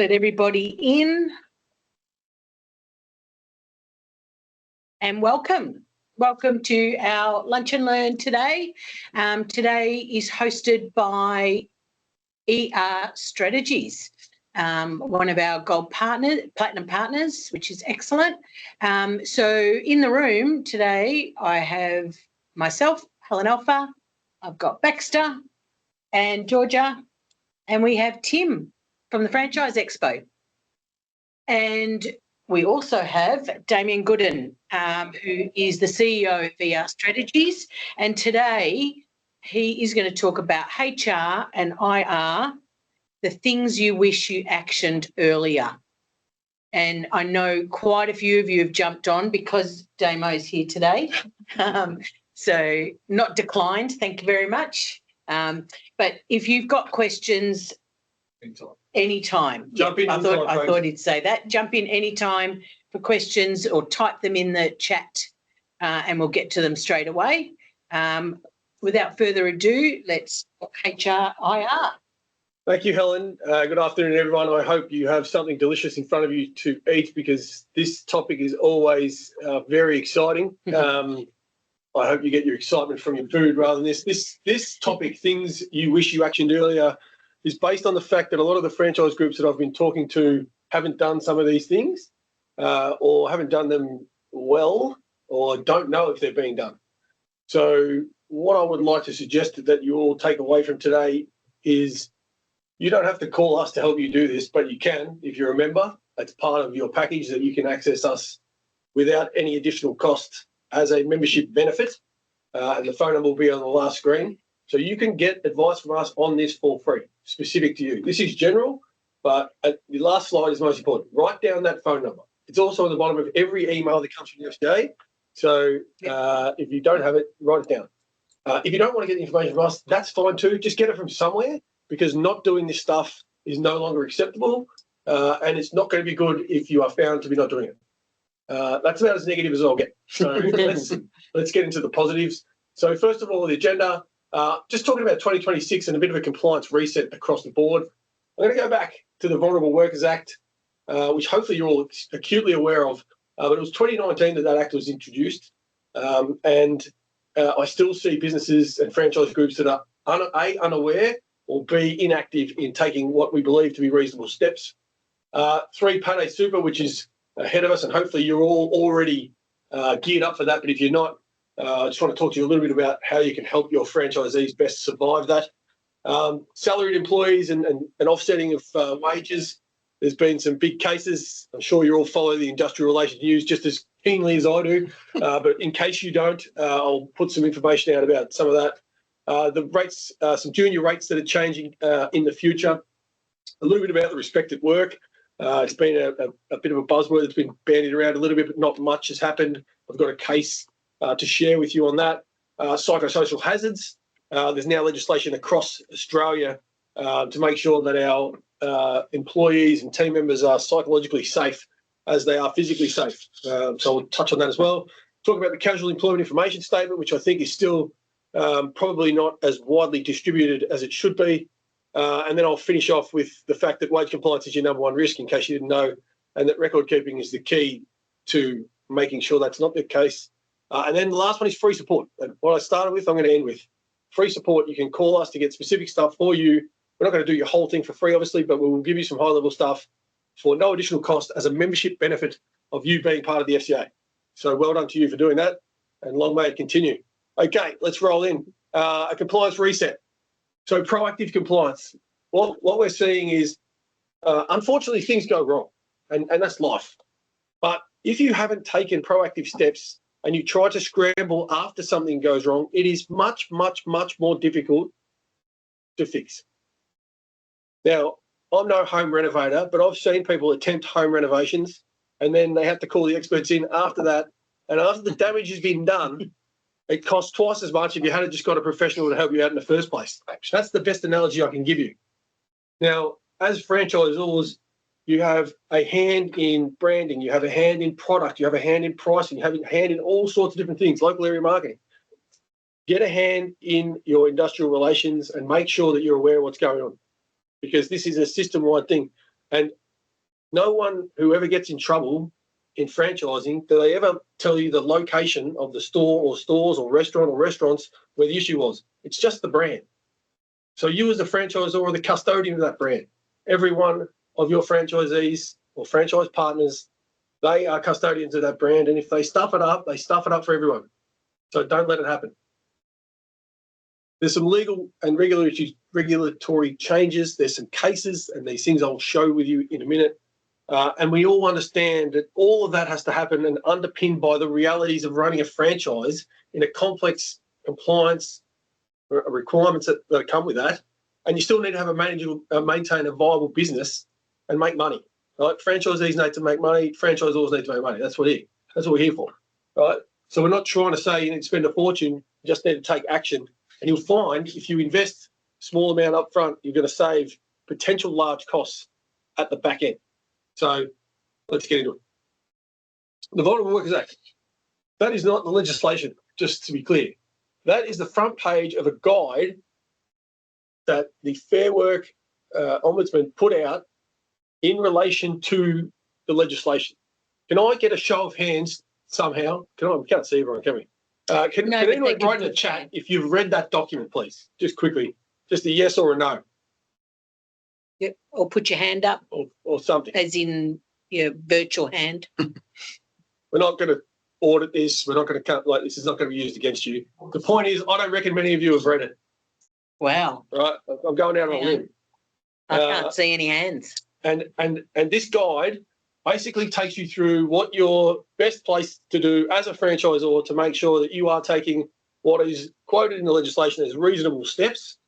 Let everybody in. And welcome. Welcome to our Lunch and Learn today. Today is hosted by ER Strategies, one of our gold platinum partners, which is excellent. So in the room today, I have myself, Helen Alpha, I've got Baxter and Georgia, and we have Tim from the Franchise Expo. And we also have Damien Gooden, who is the CEO of ER Strategies. And today he is going to talk about HR and IR, the things you wish you actioned earlier. And I know quite a few of you have jumped on because Damo's here today. So not declined, thank you very much. But if you've got questions, anytime. Jump in. I thought he'd say that. Jump in anytime for questions or type them in the chat and we'll get to them straight away. Without further ado, let's HRIR. Thank you, Helen. Good afternoon, everyone. I hope you have something delicious in front of you to eat because this topic is always very exciting. I hope you get your excitement from your food rather than this. This topic, things you wish you actioned earlier, is based on the fact that a lot of the franchise groups that I've been talking to haven't done some of these things or haven't done them well or don't know if they're being done. So what I would like to suggest that you all take away from today is you don't have to call us to help you do this, but you can if you're a member. It's part of your package that you can access us without any additional cost as a membership benefit. And the phone number will be on the last screen. So you can get advice from us on this for free, specific to you. This is general, but the last slide is most important. Write down that phone number. It's also on the bottom of every email that comes from the FCA. So if you don't have it, write it down. If you don't want to get the information from us, that's fine too. Just get it from somewhere because not doing this stuff is no longer acceptable and it's not going to be good if you are found to be not doing it. That's about as negative as I'll get. So let's get into the positives. So first of all, the agenda. Just talking about 2026 and a bit of a compliance reset across the board. I'm going to go back to the Vulnerable Workers Act, which hopefully you're all acutely aware of, but it was 2019 that act was introduced. And I still see businesses and franchise groups that are unaware or B, inactive in taking what we believe to be reasonable steps. 3, Payday Super, which is ahead of us, and hopefully you're all already geared up for that, but if you're not, I just want to talk to you a little bit about how you can help your franchisees best survive that. Salaried employees and offsetting of wages. There's been some big cases. I'm sure you all follow the industrial relations news just as keenly as I do. But in case you don't, I'll put some information out about some of that. The rates, some junior rates that are changing in the future. A little bit about the respect at work. It's been a bit of a buzzword that's been bandied around a little bit, but not much has happened. I've got a case to share with you on that. Psychosocial hazards. There's now legislation across Australia to make sure that our employees and team members are psychologically safe as they are physically safe. So we'll touch on that as well. Talk about the Casual Employment Information Statement, which I think is still probably not as widely distributed as it should be. And then I'll finish off with the fact that wage compliance is your number one risk, in case you didn't know, and that record keeping is the key to making sure that's not the case. And then the last one is free support. And what I started with, I'm going to end with. Free support. You can call us to get specific stuff for you. We're not going to do your whole thing for free, obviously, but we will give you some high-level stuff for no additional cost as a membership benefit of you being part of the FCA. So well done to you for doing that, and long may it continue. Okay, let's roll in. A compliance reset. So proactive compliance. What we're seeing is, unfortunately, things go wrong, and that's life. But if you haven't taken proactive steps and you try to scramble after something goes wrong, it is much, much, much more difficult to fix. Now, I'm no home renovator, but I've seen people attempt home renovations and then they have to call the experts in after that. And after the damage has been done, it costs twice as much if you had just got a professional to help you out in the first place. That's the best analogy I can give you. Now, as franchisors, you have a hand in branding, you have a hand in product, you have a hand in pricing, you have a hand in all sorts of different things, local area marketing. Get a hand in your industrial relations and make sure that you're aware of what's going on, because this is a system-wide thing. And No one who ever gets in trouble in franchising, do they ever tell you the location of the store or stores or restaurants where the issue was? It's just the brand. So you as the franchisor are the custodian of that brand. Every one of your franchisees or franchise partners, they are custodians of that brand. And if they stuff it up, they stuff it up for everyone. So don't let it happen. There's some legal and regulatory changes. There's some cases and these things I'll show with you in a minute. And we all understand that all of that has to happen and underpinned by the realities of running a franchise in a complex compliance requirements that come with that. And you still need to have maintain a viable business and make money. Right? Franchisees need to make money. Franchisors need to make money. That's what we're here for. Right? So we're not trying to say you need to spend a fortune. You just need to take action. And you'll find if you invest a small amount up front, you're going to save potential large costs at the back end. So let's get into it. The Vulnerable Workers Act. That is not the legislation, just to be clear. That is the front page of a guide that the Fair Work Ombudsman put out in relation to the legislation. Can I get a show of hands somehow? We can't see everyone, can we? Can anyone write in the chat if you've read that document, please? Just quickly. Just a yes or a no. Yep. Or put your hand up. Or something. As in your virtual hand. We're not going to audit this. We're not going to this is not going to be used against you. The point is, I don't reckon many of you have read it. Wow. Right? I'm going out on a limb. I can't see any hands. And this guide basically takes you through what you're best placed to do as a franchisor to make sure that you are taking what is quoted in the legislation as reasonable steps.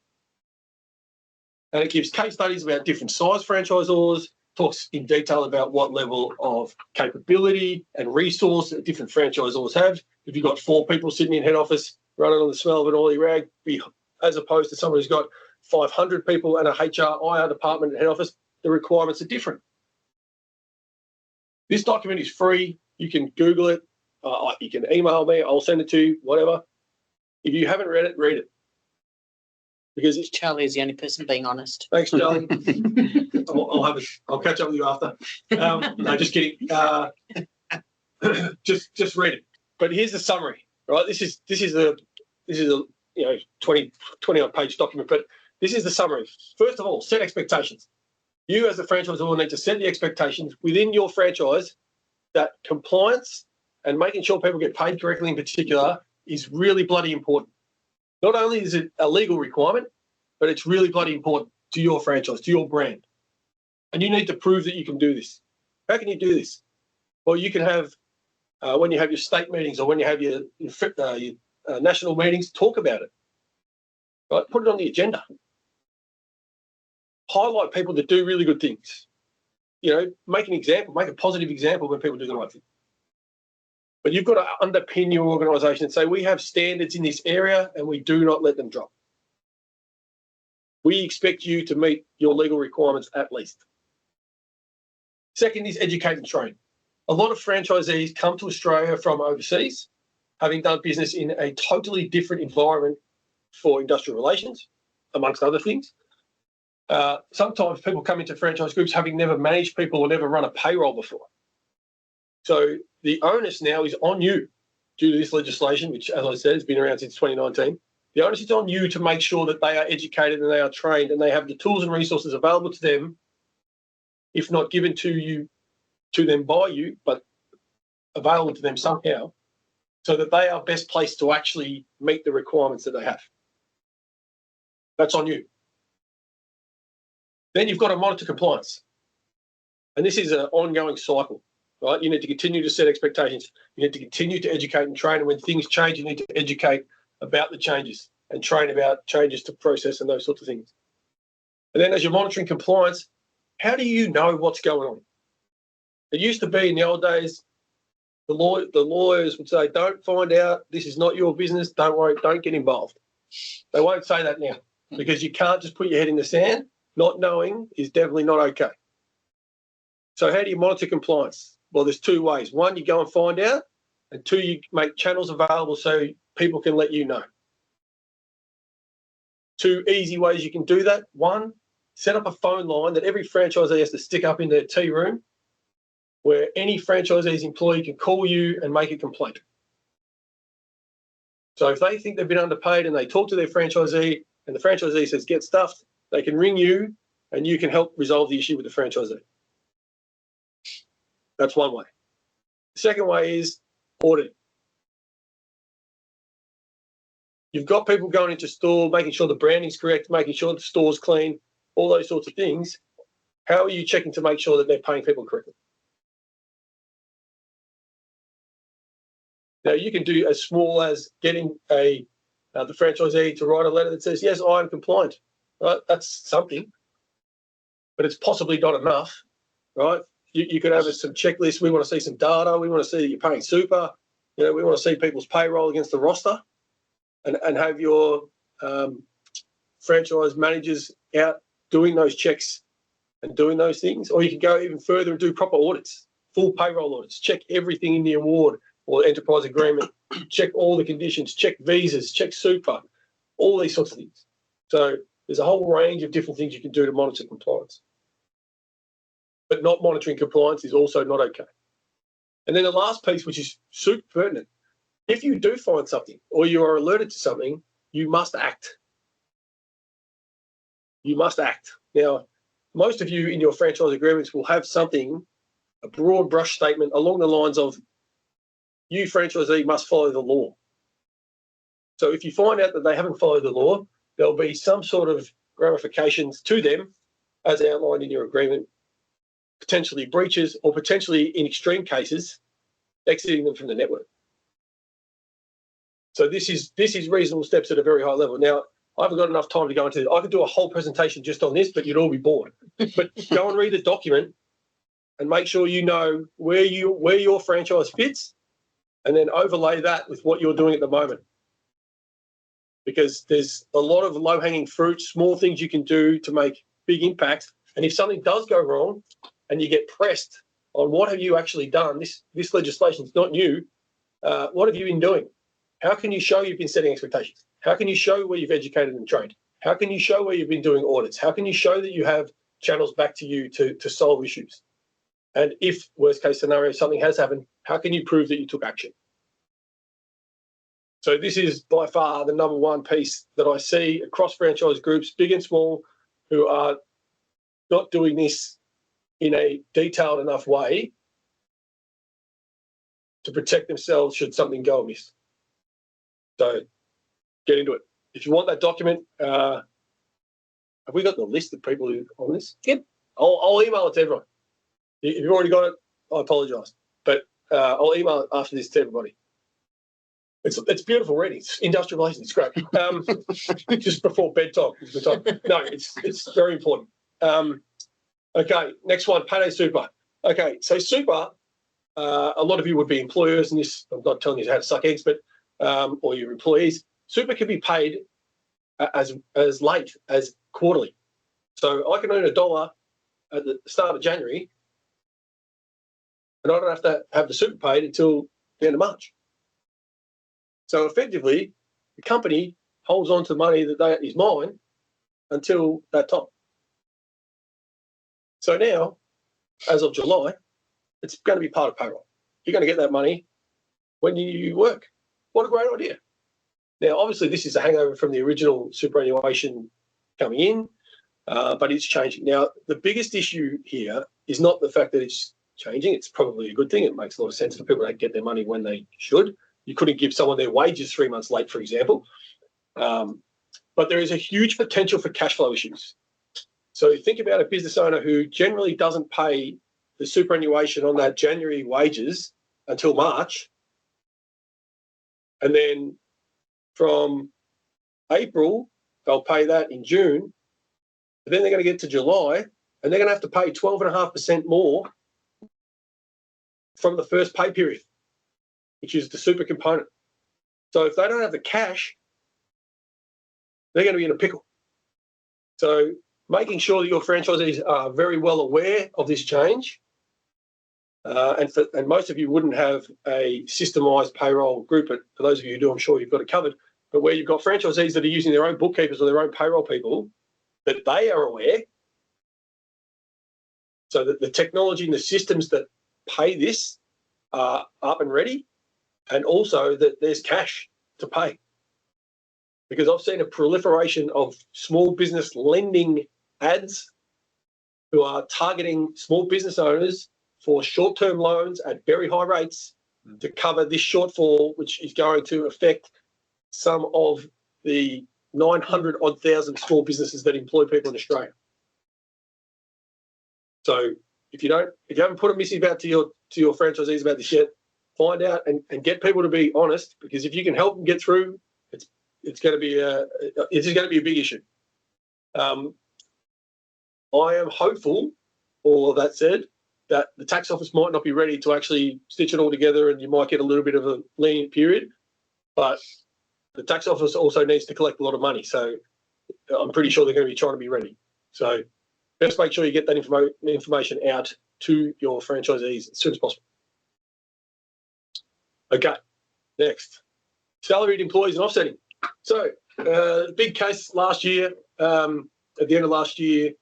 And it gives case studies about different size franchisors, talks in detail about what level of capability and resource that different franchisors have. If you've got 4 people sitting in head office running on the smell of an oily rag, as opposed to someone who's got 500 people and a IR department at head office, the requirements are different. This document is free. You can Google it. You can email me. I'll send it to you, whatever. If you haven't read it, read it. Because Charlie is the only person being honest. Thanks, Charlie. I'll catch up with you after. No, just kidding. Just read it. But here's the summary, right? This is a 20 odd page document, but this is the summary. First of all, set expectations. You as a franchisor need to set the expectations within your franchise that compliance and making sure people get paid correctly in particular is really bloody important. Not only is it a legal requirement, but it's really bloody important to your franchise, to your brand. And you need to prove that you can do this. How can you do this? Well, you can have, when you have your state meetings or when you have your national meetings, talk about it. Right? Put it on the agenda. Highlight people that do really good things. Make an example, make a positive example when people do the right thing. But you've got to underpin your organisation and say, we have standards in this area and we do not let them drop. We expect you to meet your legal requirements at least. Second is educate and train. A lot of franchisees come to Australia from overseas, having done business in a totally different environment for industrial relations, amongst other things. Sometimes people come into franchise groups having never managed people or never run a payroll before. So the onus now is on you due to this legislation, which, as I said, has been around since 2019. The onus is on you to make sure that they are educated and they are trained and they have the tools and resources available to them, if not given to them by you, but available to them somehow, so that they are best placed to actually meet the requirements that they have. That's on you. Then you've got to monitor compliance. And this is an ongoing cycle, right? You need to continue to set expectations. You need to continue to educate and train. And when things change, you need to educate about the changes and train about changes to process and those sorts of things. And then as you're monitoring compliance, how do you know what's going on? It used to be in the old days, the lawyers would say, don't find out, this is not your business, don't worry, don't get involved. They won't say that now because you can't just put your head in the sand. Not knowing is definitely not okay. So how do you monitor compliance? Well, there's 2 ways. 1, you go and find out, and 2, you make channels available so people can let you know. 2 easy ways you can do that. 1, set up a phone line that every franchisee has to stick up in their tea room where any franchisee's employee can call you and make a complaint. So if they think they've been underpaid and they talk to their franchisee and the franchisee says, get stuffed, they can ring you and you can help resolve the issue with the franchisee. That's one way. The second way is auditing. You've got people going into store, making sure the branding's correct, making sure the store's clean, all those sorts of things. How are you checking to make sure that they're paying people correctly? Now, you can do as small as getting the franchisee to write a letter that says, yes, I'm compliant. Right? That's something, but it's possibly not enough, right? You could have some checklists. We want to see some data. We want to see that you're paying super. We want to see people's payroll against the roster and have your franchise managers out doing those checks and doing those things. Or you can go even further and do proper audits, full payroll audits, check everything in the award or enterprise agreement, check all the conditions, check visas, check super, all these sorts of things. So there's a whole range of different things you can do to monitor compliance. But not monitoring compliance is also not okay. And then the last piece, which is super pertinent, if you do find something or you are alerted to something, you must act. You must act. Now, most of you in your franchise agreements will have something, a broad brush statement along the lines of, you franchisee must follow the law. So if you find out that they haven't followed the law, there'll be some sort of ramifications to them as outlined in your agreement, potentially breaches or potentially in extreme cases, exiting them from the network. So this is reasonable steps at a very high level. Now, I haven't got enough time to go into it. I could do a whole presentation just on this, but you'd all be bored. But go and read the document and make sure you know where your franchise fits, and then overlay that with what you're doing at the moment. Because there's a lot of low-hanging fruit, small things you can do to make big impacts. And if something does go wrong and you get pressed on what have you actually done, this legislation is not new, what have you been doing? How can you show you've been setting expectations? How can you show where you've educated and trained? How can you show where you've been doing audits? How can you show that you have channels back to you to solve issues? And if, worst case scenario, something has happened, how can you prove that you took action? So this is by far the number one piece that I see across franchise groups, big and small, who are not doing this in a detailed enough way to protect themselves should something go amiss. So get into it. If you want that document, have we got the list of people who on this? Yep. I'll email it to everyone. If you've already got it, I apologise. But I'll email it after this to everybody. It's beautiful reading. It's industrial relations. It's great. Just before bedtime. No, it's very important. Okay, next one, payday super. Okay, so super, a lot of you would be employers, and this, I'm not telling you how to suck eggs, but or your employees. Super can be paid as late as quarterly. So I can earn $1 at the start of January, and I don't have to have the super paid until the end of March. So effectively, the company holds on to money that is mine until that time. So now, as of July, it's going to be part of payroll. You're going to get that money when you work. What a great idea. Now, obviously, this is a hangover from the original superannuation coming in, but it's changing. Now, the biggest issue here is not the fact that it's changing. It's probably a good thing. It makes a lot of sense for people to get their money when they should. You couldn't give someone their wages 3 months late, for example. But there is a huge potential for cash flow issues. So think about a business owner who generally doesn't pay the superannuation on that January wages until March. And then from April, they'll pay that in June. But then they're going to get to July and they're going to have to pay 12.5% more from the first pay period, which is the super component. So if they don't have the cash, they're going to be in a pickle. So making sure that your franchisees are very well aware of this change, and most of you wouldn't have a systemised payroll group, but for those of you who do, I'm sure you've got it covered, but where you've got franchisees that are using their own bookkeepers or their own payroll people, that they are aware, so that the technology and the systems that pay this are up and ready, and also that there's cash to pay. Because I've seen a proliferation of small business lending ads who are targeting small business owners for short-term loans at very high rates to cover this shortfall, which is going to affect some of the 900 odd thousand small businesses that employ people in Australia. So if you haven't put a missive out to your franchisees about this yet, find out and get people to be honest, because if you can help them get through, it's going to be a big issue. I am hopeful, all of that said, that the tax office might not be ready to actually stitch it all together, and you might get a little bit of a lenient period, but the tax office also needs to collect a lot of money. So I'm pretty sure they're going to be trying to be ready. So best make sure you get that information out to your franchisees as soon as possible. Okay, next. Salaried employees and offsetting. So big case last year, at the end of last year,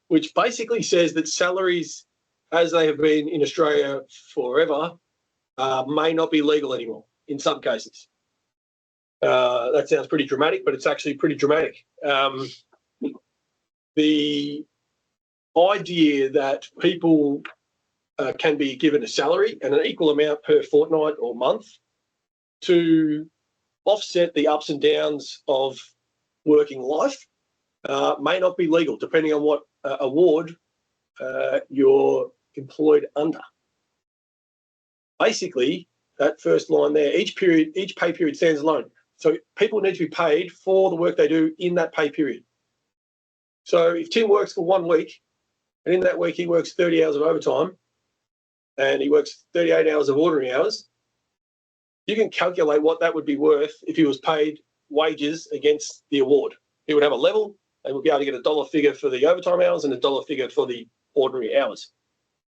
which basically says that salaries as they have been in Australia forever may not be legal anymore in some cases. That sounds pretty dramatic, but it's actually pretty dramatic. The idea that people can be given a salary and an equal amount per fortnight or month to offset the ups and downs of working life may not be legal, depending on what award you're employed under. Basically, that first line there, each pay period stands alone. So people need to be paid for the work they do in that pay period. So if Tim works for 1 week, and in that week he works 30 hours of overtime, and he works 38 hours of ordinary hours, you can calculate what that would be worth if he was paid wages against the award. He would have a level, and would be able to get a dollar figure for the overtime hours and a dollar figure for the ordinary hours.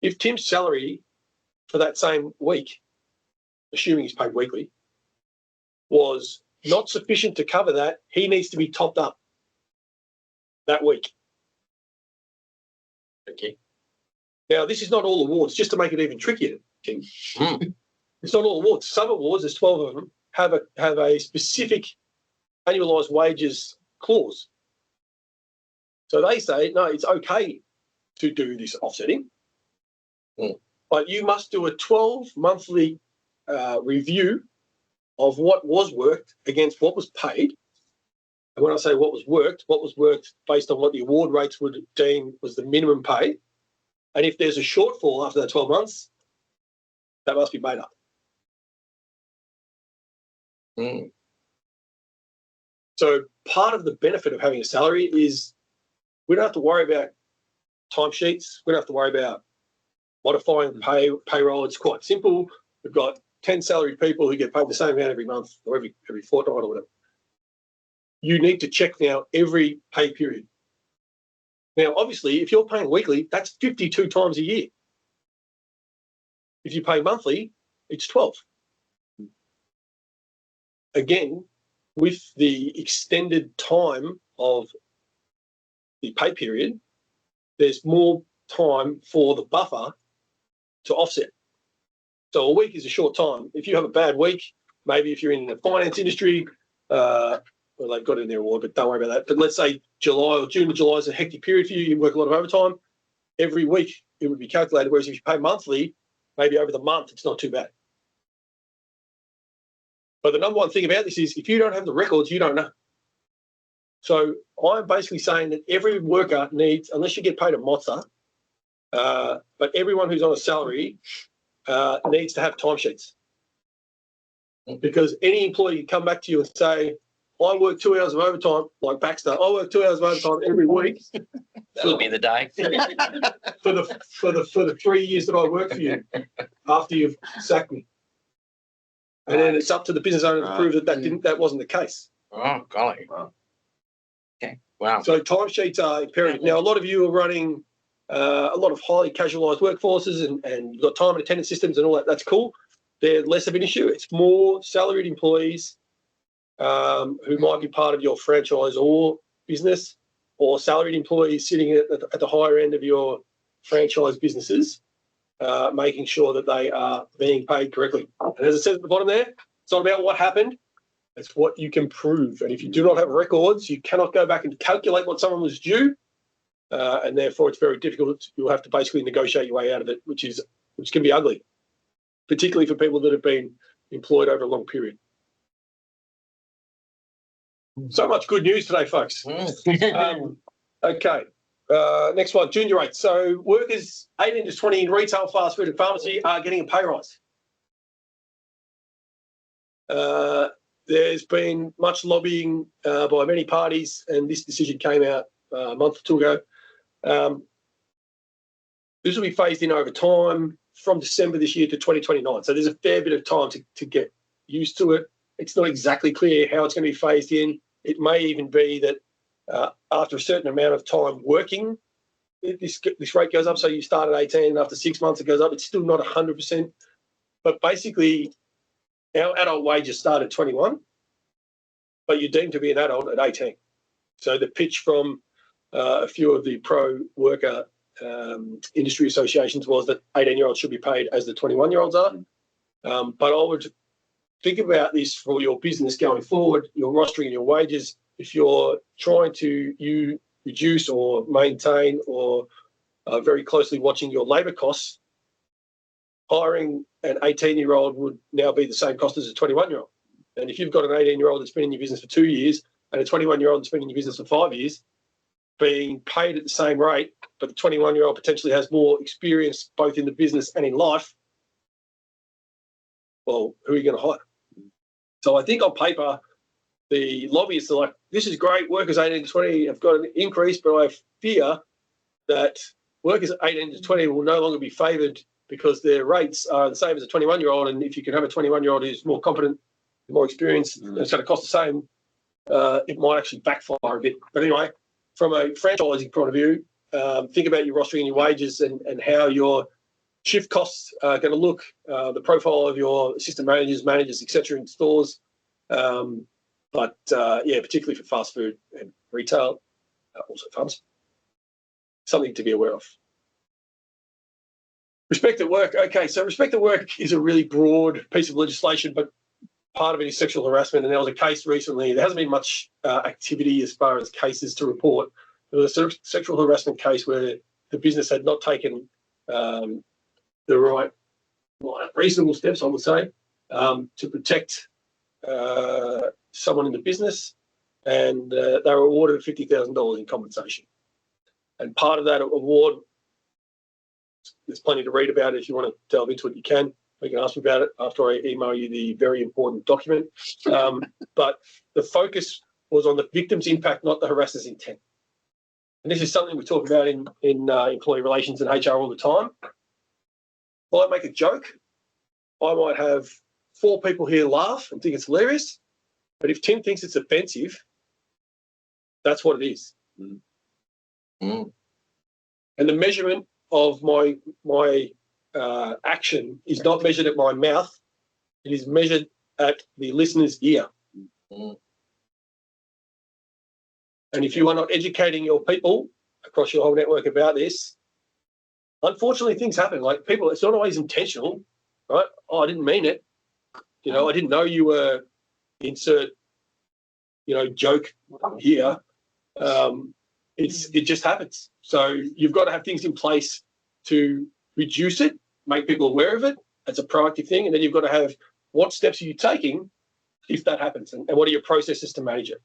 If Tim's salary for that same week, assuming he's paid weekly, was not sufficient to cover that, he needs to be topped up that week. Okay. Now, this is not all awards, just to make it even trickier, Tim. It's not all awards. Some awards, there's 12 of them, have a specific annualised wages clause. So they say, no, it's okay to do this offsetting, but you must do a 12-monthly review of what was worked against what was paid. And when I say what was worked based on what the award rates would deem was the minimum pay. And if there's a shortfall after that 12 months, that must be made up. So part of the benefit of having a salary is we don't have to worry about timesheets. We don't have to worry about modifying payroll. It's quite simple. We've got 10 salaried people who get paid the same amount every month or every fortnight or whatever. You need to check now every pay period. Now, obviously, if you're paying weekly, that's 52 times a year. If you pay monthly, it's 12. Again, with the extended time of the pay period, there's more time for the buffer to offset. So a week is a short time. If you have a bad week, maybe if you're in the finance industry, well, they've got it in their award, but don't worry about that. But let's say July or June to July is a hectic period for you. You work a lot of overtime. Every week it would be calculated, whereas if you pay monthly, maybe over the month, it's not too bad. But the number one thing about this is if you don't have the records, you don't know. So I'm basically saying that every worker needs, unless you get paid a mozza, but everyone who's on a salary needs to have timesheets. Because any employee can come back to you and say, I work 2 hours of overtime, like Baxter, I work 2 hours of overtime every week. That'll be the day. for the 3 years that I worked for you after you've sacked me. And then it's up to the business owner to prove that wasn't the case. Oh, golly. Wow. Okay. Wow. So timesheets are imperative. Now, a lot of you are running a lot of highly casualised workforces and you've got time and attendance systems and all that. That's cool. They're less of an issue. It's more salaried employees who might be part of your franchise or business, or salaried employees sitting at the higher end of your franchise businesses making sure that they are being paid correctly. And as I said at the bottom there, it's not about what happened, it's what you can prove. And if you do not have records, you cannot go back and calculate what someone was due, and therefore it's very difficult. You'll have to basically negotiate your way out of it, which can be ugly, particularly for people that have been employed over a long period. So much good news today, folks. Okay. Next one, junior rates. So workers 18 to 20 in retail, fast food and pharmacy are getting a pay rise. There's been much lobbying by many parties, and this decision came out a month or two ago. This will be phased in over time from December this year to 2029. So there's a fair bit of time to get used to it. It's not exactly clear how it's going to be phased in. It may even be that after a certain amount of time working, this rate goes up. So you start at 18 and after 6 months it goes up. It's still not 100%. But basically, our adult wages start at 21, but you're deemed to be an adult at 18. So the pitch from a few of the pro-worker industry associations was that 18-year-olds should be paid as the 21-year-olds are. But I would think about this for your business going forward, your rostering, your wages. If you're trying to reduce or maintain or very closely watching your labour costs, hiring an 18-year-old would now be the same cost as a 21-year-old. And if you've got an 18-year-old that's been in your business for 2 years and a 21-year-old that's been in your business for 5 years, being paid at the same rate, but the 21-year-old potentially has more experience both in the business and in life, well, who are you going to hire? So I think on paper, the lobbyists are like, this is great, workers 18 to 20 have got an increase, but I fear that workers 18 to 20 will no longer be favoured because their rates are the same as a 21-year-old. And if you can have a 21-year-old who's more competent, more experienced, and it's going to cost the same, it might actually backfire a bit. But anyway, from a franchising point of view, think about your rostering and your wages and how your shift costs are going to look, the profile of your assistant managers, etc. in stores. But particularly for fast food and retail, also pharmacy, something to be aware of. Respect at work. Okay, so respect at work is a really broad piece of legislation, but part of it is sexual harassment. And there was a case recently. There hasn't been much activity as far as cases to report. There was a sexual harassment case where the business had not taken the right reasonable steps, I would say, to protect someone in the business, and they were awarded $50,000 in compensation. And part of that award, there's plenty to read about it. If you want to delve into it, you can. You can ask me about it after I email you the very important document. But the focus was on the victim's impact, not the harasser's intent. And this is something we talk about in employee relations and HR all the time. If I make a joke, I might have 4 people here laugh and think it's hilarious. But if Tim thinks it's offensive, that's what it is. And the measurement of my action is not measured at my mouth. It is measured at the listener's ear. And if you are not educating your people across your whole network about this, unfortunately, things happen. Like people, it's not always intentional, right? Oh, I didn't mean it. You know, I didn't know you were insert, joke here. It just happens. So you've got to have things in place to reduce it, make people aware of it. That's a proactive thing. And then you've got to have what steps are you taking if that happens, and what are your processes to manage it?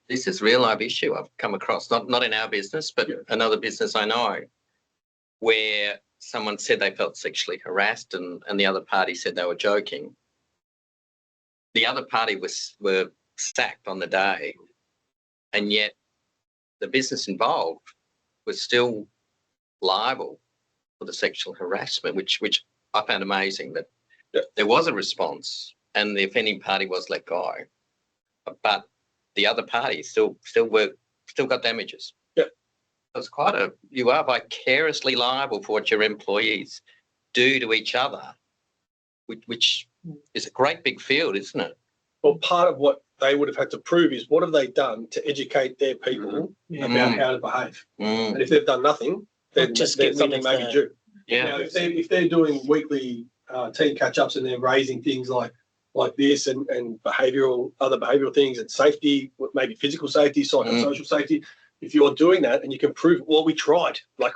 This is a real live issue I've come across, not in our business, but another business I know, where someone said they felt sexually harassed and the other party said they were joking. The other party were sacked on the day, and yet the business involved was still liable for the sexual harassment, which I found amazing that there was a response and the offending party was let go, but the other party still got damages. Yeah, it's you are vicariously liable for what your employees do to each other, which is a great big field, isn't it? Well, part of what they would have had to prove is what have they done to educate their people about how to behave. And if they've done nothing, then something may be due. Now, if they're doing weekly team catch-ups and they're raising things like this and other behavioural things and safety, maybe physical safety, psychosocial safety, if you're doing that and you can prove, well, we tried, like,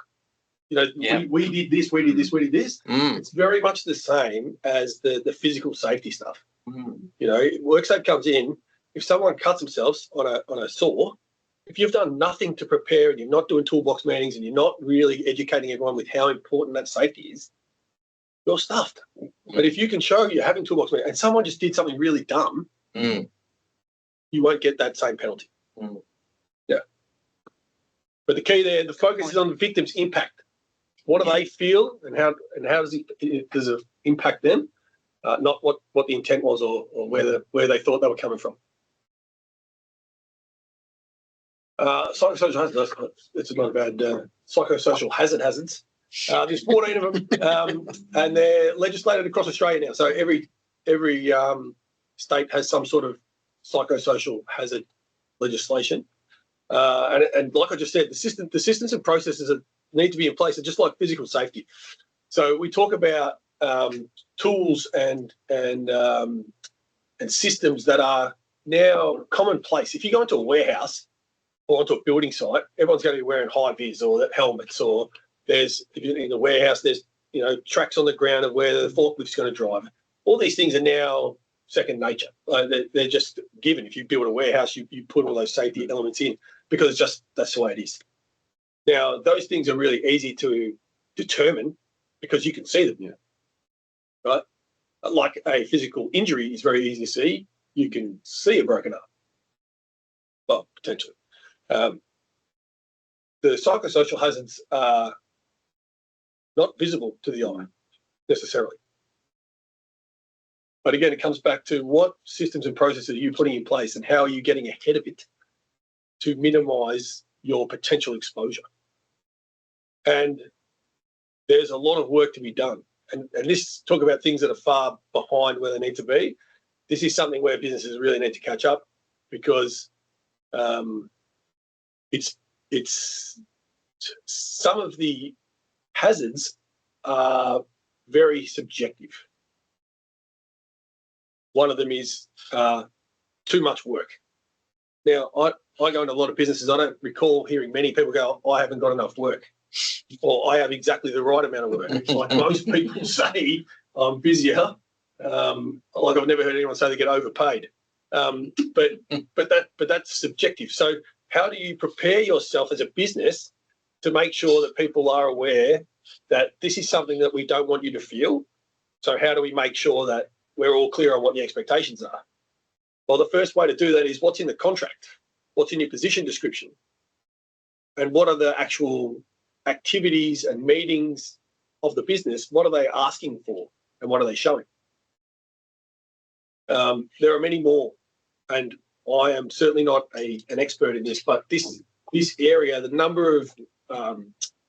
we did this, we did this, we did this. It's very much the same as the physical safety stuff. WorkSafe comes in. If someone cuts themselves on a saw, if you've done nothing to prepare and you're not doing toolbox meetings and you're not really educating everyone with how important that safety is, you're stuffed. But if you can show you're having toolbox meetings and someone just did something really dumb, you won't get that same penalty. Yeah. But the key there, the focus is on the victim's impact. What do they feel, and how does it impact them? Not what the intent was or where they thought they were coming from. Psychosocial hazards. It's not a bad psychosocial hazards. There's 14 of them, and they're legislated across Australia now. So every state has some sort of psychosocial hazard legislation. And like I just said, the systems and processes that need to be in place are just like physical safety. So we talk about tools and systems that are now commonplace. If you go into a warehouse or onto a building site, everyone's going to be wearing high vis or helmets, or if you're in the warehouse, there's tracks on the ground of where the forklift's going to drive. All these things are now second nature. They're just given. If you build a warehouse, you put all those safety elements in because that's the way it is. Now, those things are really easy to determine because you can see them, right? Like a physical injury is very easy to see. You can see a broken arm, well, potentially. The psychosocial hazards are not visible to the eye necessarily. But again, it comes back to what systems and processes are you putting in place and how are you getting ahead of it to minimise your potential exposure. And there's a lot of work to be done. And this talk about things that are far behind where they need to be. This is something where businesses really need to catch up because it's some of the hazards are very subjective. One of them is too much work. Now, I go into a lot of businesses. I don't recall hearing many people go, I haven't got enough work, or I have exactly the right amount of work. Like most people say, I'm busier. Like I've never heard anyone say they get overpaid. But that's subjective. So how do you prepare yourself as a business to make sure that people are aware that this is something that we don't want you to feel? So how do we make sure that we're all clear on what the expectations are? Well, the first way to do that is what's in the contract, what's in your position description, and what are the actual activities and meetings of the business? What are they asking for, and what are they showing? There are many more, and I am certainly not an expert in this, but this area, the number of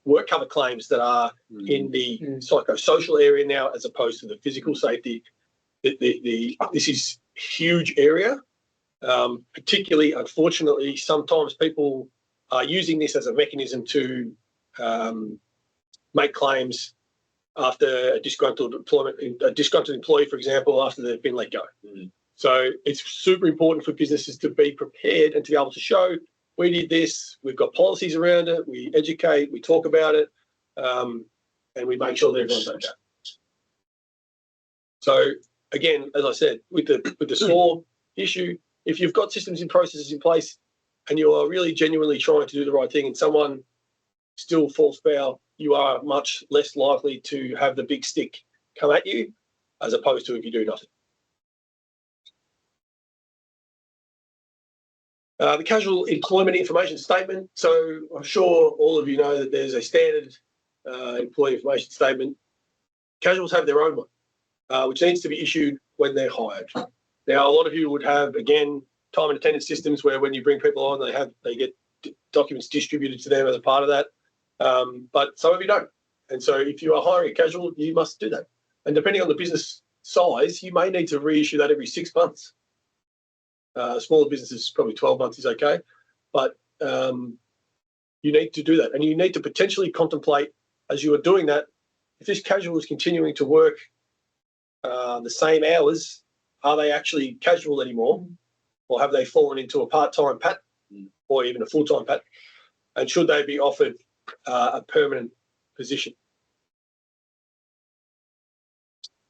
work cover claims that are in the psychosocial area now as opposed to the physical safety, this is a huge area. Particularly, unfortunately, sometimes people are using this as a mechanism to make claims after a disgruntled employee, for example, after they've been let go. So it's super important for businesses to be prepared and to be able to show we did this, we've got policies around it, we educate, we talk about it, and we make sure that everyone's okay. So again, as I said, with the SOAR issue, if you've got systems and processes in place and you are really genuinely trying to do the right thing and someone still falls foul, you are much less likely to have the big stick come at you as opposed to if you do nothing. The casual employment information statement. So I'm sure all of you know that there's a standard employee information statement. Casuals have their own one, which needs to be issued when they're hired. Now, a lot of you would have, again, time and attendance systems where when you bring people on, they get documents distributed to them as a part of that. But some of you don't. And so if you are hiring a casual, you must do that. And depending on the business size, you may need to reissue that every 6 months. Smaller businesses, probably 12 months is okay. But you need to do that. And you need to potentially contemplate, as you are doing that, if this casual is continuing to work the same hours, are they actually casual anymore? Or have they fallen into a part-time pattern or even a full-time pattern? And should they be offered a permanent position?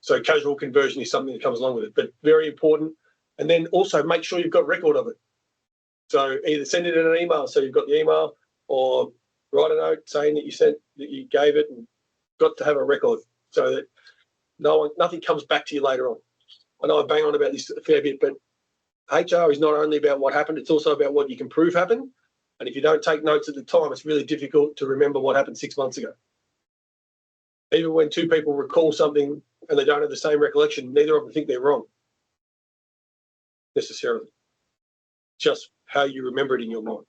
So casual conversion is something that comes along with it, but very important. And then also make sure you've got record of it. So either send it in an email, so you've got the email, or write a note saying that you gave it, and got to have a record so that nothing comes back to you later on. I know I bang on about this a fair bit, but HR is not only about what happened, it's also about what you can prove happened. And if you don't take notes at the time, it's really difficult to remember what happened 6 months ago. Even when two people recall something and they don't have the same recollection, neither of them think they're wrong necessarily. Just how you remember it in your mind.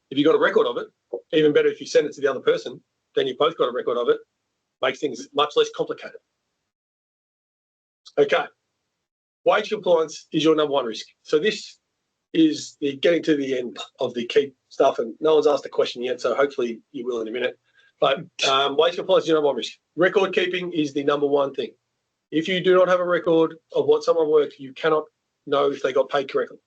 If you got a record of it, even better if you send it to the other person, then you've both got a record of it, makes things much less complicated. Okay. Wage compliance is your number one risk. So this is getting to the end of the key stuff, and no one's asked a question yet, so hopefully you will in a minute. But wage compliance is your number one risk. Record keeping is the number one thing. If you do not have a record of what someone worked, you cannot know if they got paid correctly.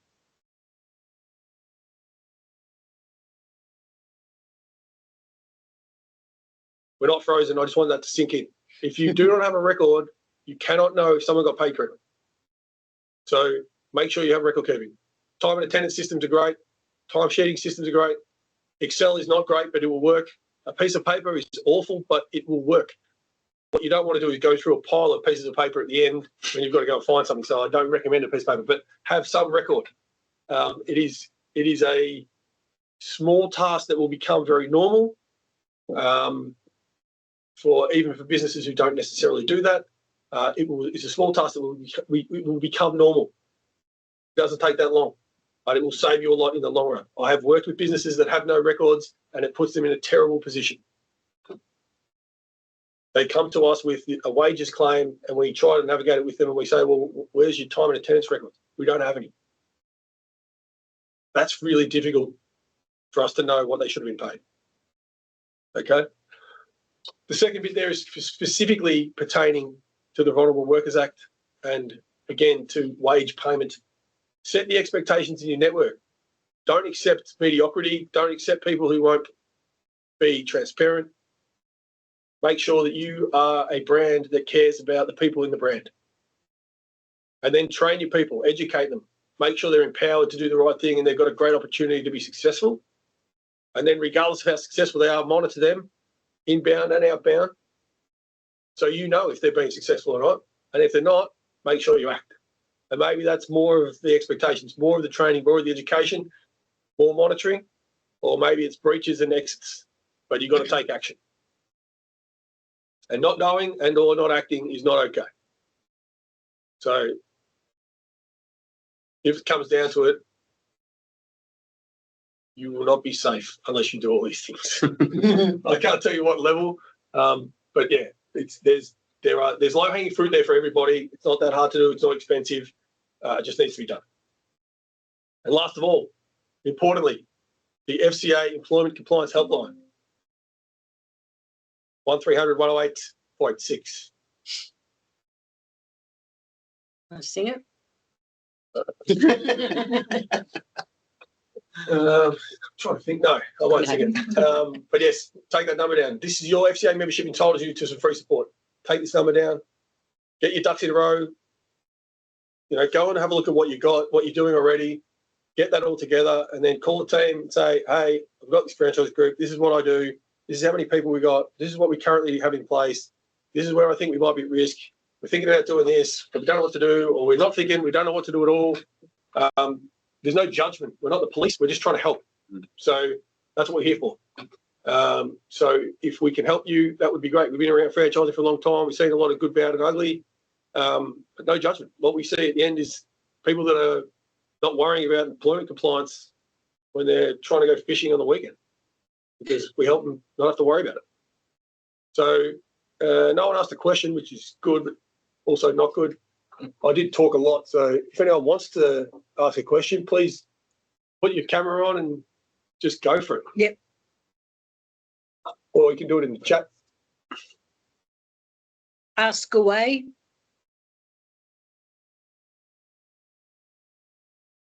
We're not frozen. I just want that to sink in. If you do not have a record, you cannot know if someone got paid correctly. So make sure you have record keeping. Time and attendance systems are great. Time sheeting systems are great. Excel is not great, but it will work. A piece of paper is awful, but it will work. What you don't want to do is go through a pile of pieces of paper at the end when you've got to go and find something. So I don't recommend a piece of paper, but have some record. It is a small task that will become very normal even for businesses who don't necessarily do that. It's a small task that will become normal. It doesn't take that long, but it will save you a lot in the long run. I have worked with businesses that have no records, and it puts them in a terrible position. They come to us with a wages claim, and we try to navigate it with them, and we say, well, where's your time and attendance record? We don't have any. That's really difficult for us to know what they should have been paid. Okay? The second bit there is specifically pertaining to the Vulnerable Workers Act and, again, to wage payment. Set the expectations in your network. Don't accept mediocrity. Don't accept people who won't be transparent. Make sure that you are a brand that cares about the people in the brand. And then train your people, educate them. Make sure they're empowered to do the right thing and they've got a great opportunity to be successful. And then regardless of how successful they are, monitor them, inbound and outbound, so you know if they're being successful or not. And if they're not, make sure you act. And maybe that's more of the expectations, more of the training, more of the education, more monitoring, or maybe it's breaches and exits, but you've got to take action. And not knowing and or not acting is not okay. So if it comes down to it, you will not be safe unless you do all these things. I can't tell you what level, but yeah, there's low-hanging fruit there for everybody. It's not that hard to do. It's not expensive. It just needs to be done. And last of all, importantly, the FCA Employment Compliance Helpline, 1300 108.6. Want to sing it? I'm trying to think. No, I won't sing it. But yes, take that number down. This is your FCA membership entitles you to some free support. Take this number down. Get your ducks in a row. Go and have a look at what you got, what you're doing already. Get that all together, and then call the team and say, "Hey, I've got this franchise group. This is what I do. This is how many people we got. This is what we currently have in place. This is where I think we might be at risk. We're thinking about doing this, but we don't know what to do, or we're not thinking. We don't know what to do at all." There's no judgment. We're not the police. We're just trying to help. So that's what we're here for. So if we can help you, that would be great. We've been around franchising for a long time. We've seen a lot of good, bad, and ugly, but no judgment. What we see at the end is people that are not worrying about employment compliance when they're trying to go fishing on the weekend, because we help them not have to worry about it. So no one asked a question, which is good, but also not good. I did talk a lot, so if anyone wants to ask a question, please put your camera on and just go for it. Yep. Or you can do it in the chat. ask away.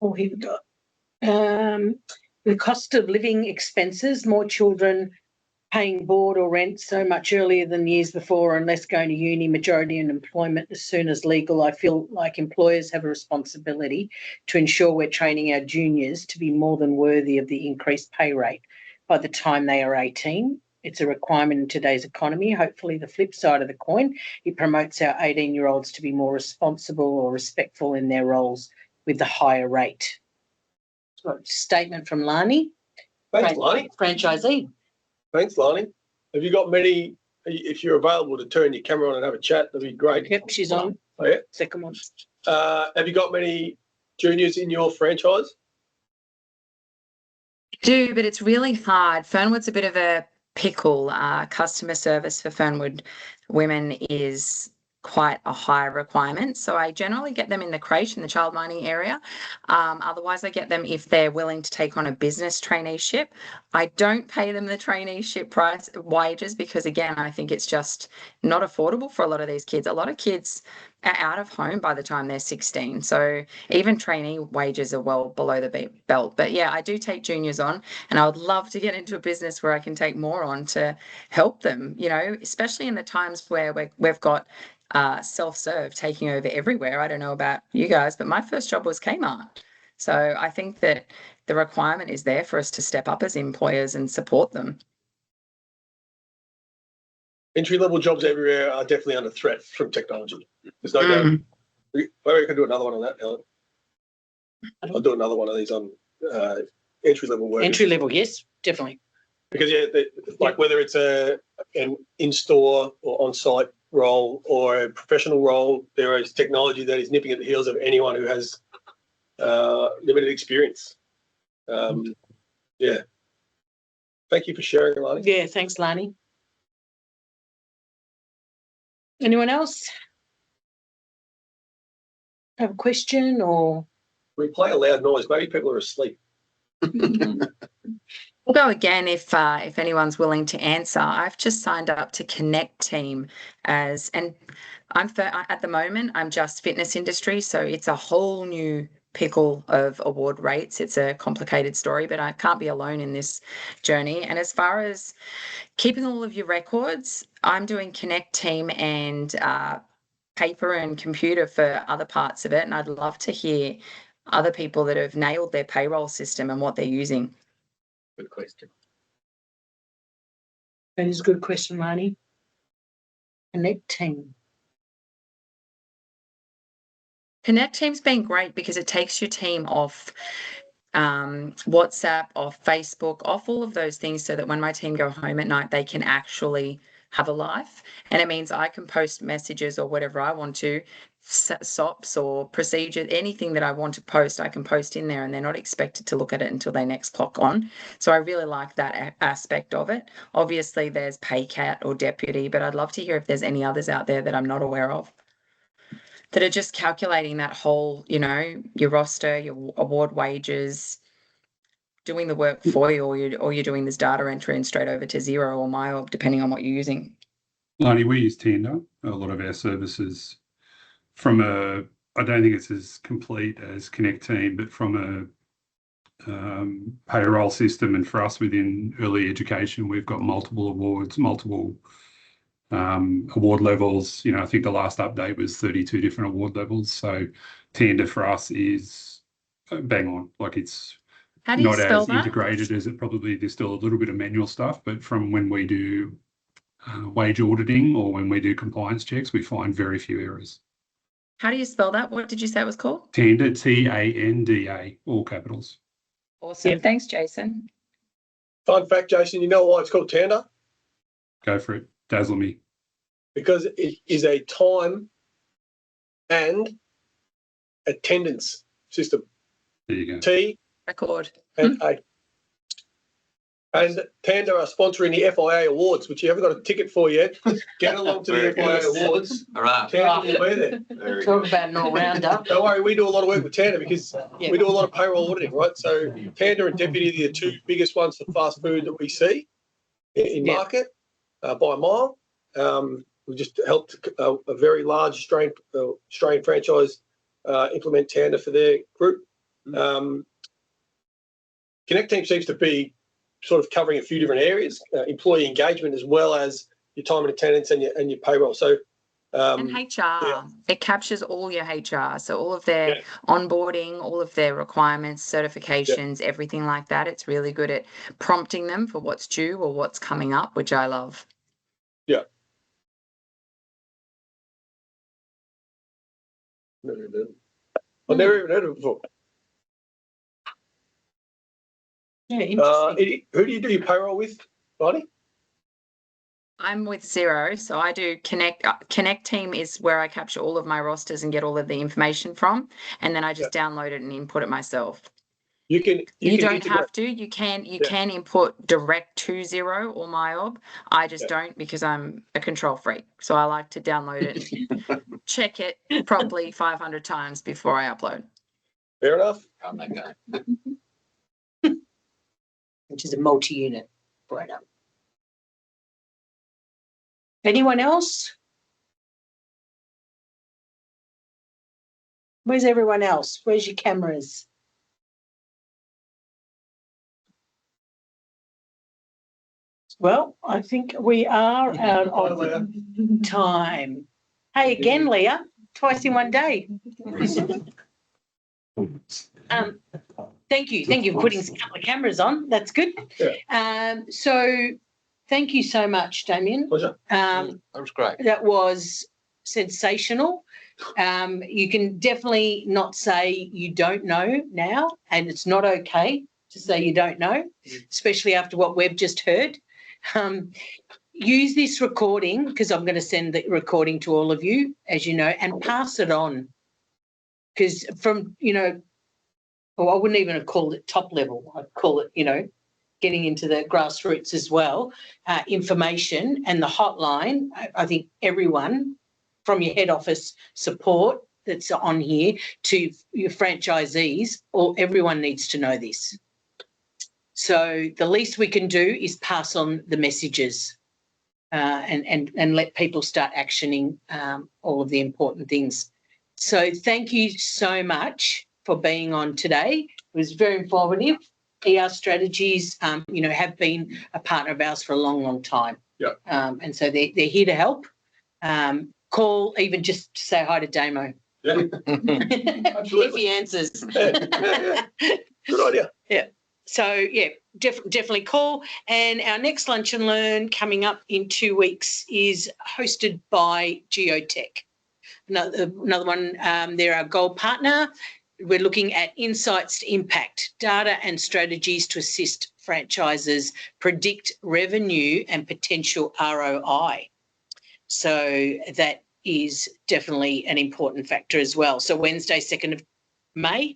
Oh, here we go. The cost of living expenses, more children paying board or rent so much earlier than years before and less going to uni, majority in employment as soon as legal. I feel like employers have a responsibility to ensure we're training our juniors to be more than worthy of the increased pay rate by the time they are 18. It's a requirement in today's economy. Hopefully, the flip side of the coin, it promotes our 18-year-olds to be more responsible or respectful in their roles with the higher rate. Statement from Lani. Thanks, Lani. Franchisee. Thanks, Lani. Have you got many? If you're available to turn your camera on and have a chat, that'd be great. Yep, she's on. Oh, yeah. Second one. Have you got many juniors in your franchise? Do, but it's really hard. Fernwood's a bit of a pickle. Customer service for Fernwood women is quite a high requirement. So I generally get them in the crèche in the child mining area. Otherwise, I get them if they're willing to take on a business traineeship. I don't pay them the traineeship wages because, again, I think it's just not affordable for a lot of these kids. A lot of kids are out of home by the time they're 16. So even trainee wages are well below the belt. But yeah, I do take juniors on, and I would love to get into a business where I can take more on to help them, you know, especially in the times where we've got self-serve taking over everywhere. I don't know about you guys, but my first job was Kmart. So I think that the requirement is there for us to step up as employers and support them. Entry-level jobs everywhere are definitely under threat from technology. There's no doubt. Maybe I can do another one on that, Helen. I'll do another one of these on entry-level work. Entry-level, yes, definitely. Because, yeah, like whether it's an in-store or on-site role or a professional role, there is technology that is nipping at the heels of anyone who has limited experience. Yeah. Thank you for sharing, Lani. Yeah, thanks, Lani. Anyone else have a question or? We play a loud noise. Maybe people are asleep. We'll go again if anyone's willing to answer. I've just signed up to Connect Team and at the moment I'm just fitness industry, so it's a whole new pickle of award rates. It's a complicated story, but I can't be alone in this journey. And as far as keeping all of your records, I'm doing Connect Team and paper and computer for other parts of it, and I'd love to hear other people that have nailed their payroll system and what they're using. Good question. That is a good question, Lani. Connect Team. Connect Team's been great because it takes your team off WhatsApp, off Facebook, off all of those things so that when my team go home at night, they can actually have a life. And it means I can post messages or whatever I want to, SOPs or procedures, anything that I want to post, I can post in there and they're not expected to look at it until they next clock on. So I really like that aspect of it. Obviously, there's Paycat or Deputy, but I'd love to hear if there's any others out there that I'm not aware of that are just calculating that whole, you know, your roster, your award wages, doing the work for you, or you're doing this data entry and straight over to Xero or MyOb, depending on what you're using. Lani, we use Tender. A lot of our services I don't think it's as complete as Connect Team, but from a payroll system, and for us within early education, we've got multiple awards, multiple award levels. You know, I think the last update was 32 different award levels. So Tender for us is bang on. Like it's not as integrated as it probably, there's still a little bit of manual stuff, but from when we do wage auditing or when we do compliance checks, we find very few errors. How do you spell that? What did you say it was called? Tanda, T-A-N-D-A, all capitals. Awesome. Yeah. Thanks, Jason. Fun fact, Jason, you know why it's called Tanda? Go for it. Dazzle me. Because it is a time and attendance system. There you go. T record and A. And Tanda are sponsoring the FIA Awards, which you haven't got a ticket for yet. Get along to the FIA Awards. All right. Tanda will be there. Talk about an all-rounder. Don't worry, we do a lot of work with Tanda because we do a lot of payroll auditing, right? So Tanda and Deputy are the two biggest ones for fast food that we see in market by a mile. We've just helped a very large Australian franchise implement Tanda for their group. Connect Team seems to be sort of covering a few different areas, employee engagement as well as your time and attendance and your payroll. So and HR, it captures all your HR. So all of their onboarding, all of their requirements, certifications, everything like that. It's really good at prompting them for what's due or what's coming up, which I love. Yeah. I've never even heard of it before. Yeah, interesting. Who do you do your payroll with, Bonnie? I'm with Xero, so I do Connect. Connect Team is where I capture all of my rosters and get all of the information from, and then I just download it and input it myself. You don't integrate. Have to. You can input direct to Xero or MyOb. I just don't because I'm a control freak. So I like to download it, check it properly 500 times before I upload. Fair enough. I'm that guy. Which is a multi-unit operator. Anyone else? Where's everyone else? Where's your cameras? Well, I think we are out of time. Hey, again, Leah, twice in one day. Thank you. Thank you for putting a couple of cameras on. That's good. Yeah. So thank you so much, Damien. Pleasure. That was great. That was sensational. You can definitely not say you don't know now, and it's not okay to say you don't know, especially after what we've just heard. Use this recording, because I'm going to send the recording to all of you, as you know, and pass it on. Because from, well, I wouldn't even have called it top level. I'd call it, getting into the grassroots as well, information and the hotline. I think everyone from your head office support that's on here to your franchisees, or everyone needs to know this. So the least we can do is pass on the messages and let people start actioning all of the important things. So thank you so much for being on today. It was very informative. ER Strategies, have been a partner of ours for a long, long time. Yeah. And so they're here to help. Call even just to say hi to Damo. Yeah. If he answers. Good idea. Yeah. So, yeah, definitely call. And our next Lunch and Learn coming up in 2 weeks is hosted by Geotech. Another one, they're our gold partner. We're looking at insights to impact, data and strategies to assist franchises predict revenue and potential ROI. So that is definitely an important factor as well. So Wednesday, 2nd of May.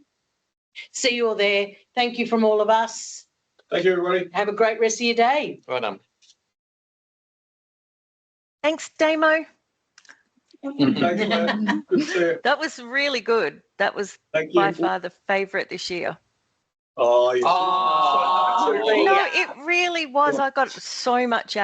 See you all there. Thank you from all of us. Thank you, everybody. Have a great rest of your day. Well done. Thanks, Damo. Thanks, man. Good to see you. That was really good. That was Thank you. by far the favourite this year. Oh, Oh, No, it really was. I got so much out.